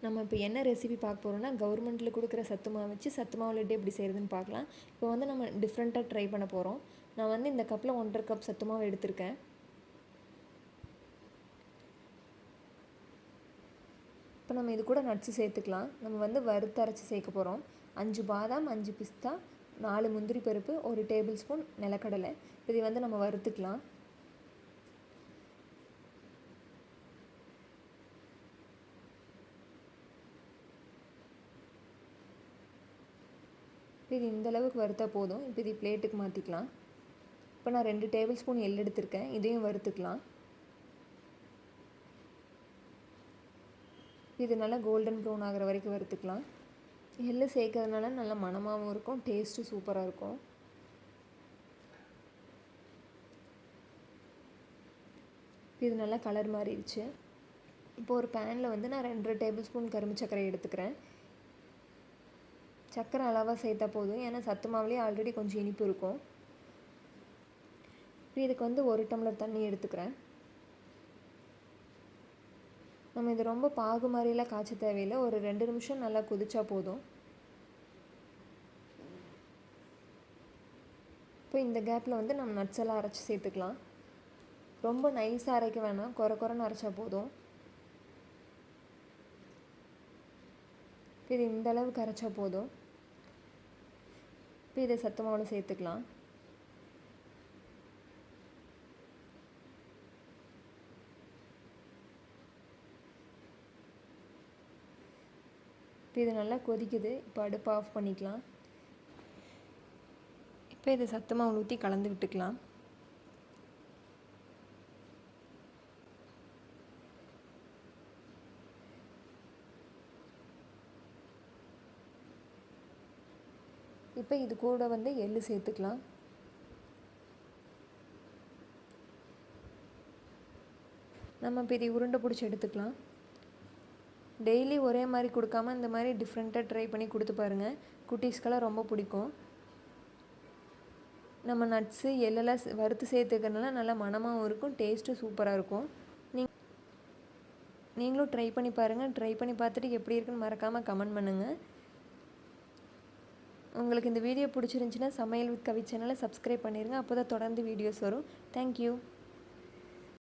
நம்ம இப்போ என்ன ரெசிபி பார்க்க போகிறோம்னா கவர்மெண்ட்டில் கொடுக்குற சத்து மாவு வச்சு சத்து மாவு லட்டு எப்படி செய்கிறதுன்னு பார்க்கலாம். இப்போ வந்து நம்ம டிஃப்ரெண்ட்டாக ட்ரை பண்ண போகிறோம். நான் வந்து இந்த கப்பில் 1.5 கப் சத்து மாவு எடுத்திருக்கேன். இப்போ நம்ம இது கூட நட்ஸு சேர்த்துக்கலாம். நம்ம வந்து வறுத்து அரைச்சி சேர்க்க போகிறோம். 5 பாதாம், 5 பிஸ்தா, 4 முந்திரி பருப்பு, 1 டேபிள் ஸ்பூன் நிலக்கடலை. இதை வந்து நம்ம வறுத்துக்கலாம். இது இந்த அளவுக்கு வறுத்தா போதும். இப்போ இது பிளேட்டுக்கு மாற்றிக்கலாம். இப்போ நான் 2 டேபிள் ஸ்பூன் எள் எடுத்திருக்கேன். இதையும் வறுத்துக்கலாம். இது நல்லா கோல்டன் ப்ரௌன் ஆகிற வரைக்கும் வறுத்துக்கலாம். எள் சேர்க்கறதுனால நல்லா மணமாகவும் இருக்கும், டேஸ்ட்டு சூப்பராக இருக்கும். இது நல்லா கலர் மாறிடுச்சு. இப்போ ஒரு பேனில் வந்து நான் 2 டேபிள் ஸ்பூன் கரும்பு சர்க்கரை எடுத்துக்கிறேன். சர்க்கரை அளவாக சேர்த்தா போதும், ஏன்னா சத்து மாவுலேயே ஆல்ரெடி கொஞ்சம் இனிப்பு இருக்கும். இப்போ இதுக்கு வந்து 1 டம்ளர் தண்ணி எடுத்துக்கிறேன். நம்ம இது ரொம்ப பாகு மாதிரிலாம் காய்ச்ச தேவையில்லை. ஒரு 2 நிமிஷம் நல்லா கொதிச்சா போதும். இப்போ இந்த கேப்பில் வந்து நம்ம நட்ஸ் எல்லாம் அரைச்சி சேர்த்துக்கலாம். ரொம்ப நைஸாக அரைக்க வேணாம், குறைன்னு அரைச்சா போதும். இது இந்த அளவுக்கு அரைச்சா போதும். இப்போ இதை சத்து மாவில் சேர்த்துக்கலாம். இப்போ இது நல்லா கொதிக்குது. இப்போ அடுப்பு ஆஃப் பண்ணிக்கலாம். இப்போ இதை சத்து மாவில் ஊற்றி கலந்து விட்டுக்கலாம். இப்போ இது கூட வந்து எள்ளு சேர்த்துக்கலாம். நம்ம இப்போ இதை உருண்டை பிடிச்சி எடுத்துக்கலாம். டெய்லி ஒரே மாதிரி கொடுக்காம இந்த மாதிரி டிஃப்ரெண்ட்டாக ட்ரை பண்ணி கொடுத்து பாருங்கள். குட்டீஸ்க்கெல்லாம் ரொம்ப பிடிக்கும். நம்ம நட்ஸு எள்ளெல்லாம் வறுத்து சேர்த்துக்கிறதுனால நல்லா மணமாகவும் இருக்கும், டேஸ்ட்டும் சூப்பராக இருக்கும். நீங்களும் ட்ரை பண்ணி பாருங்கள். ட்ரை பண்ணி பார்த்துட்டு எப்படி இருக்குன்னு மறக்காமல் கமெண்ட் பண்ணுங்கள். உங்களுக்கு இந்த வீடியோ பிடிச்சிருந்துச்சின்னா சமையல் வித் கவி சேனலை சப்ஸ்கிரைப் பண்ணிடுங்க. அப்போ தான் தொடர்ந்து வீடியோஸ் வரும். தேங்க்யூ.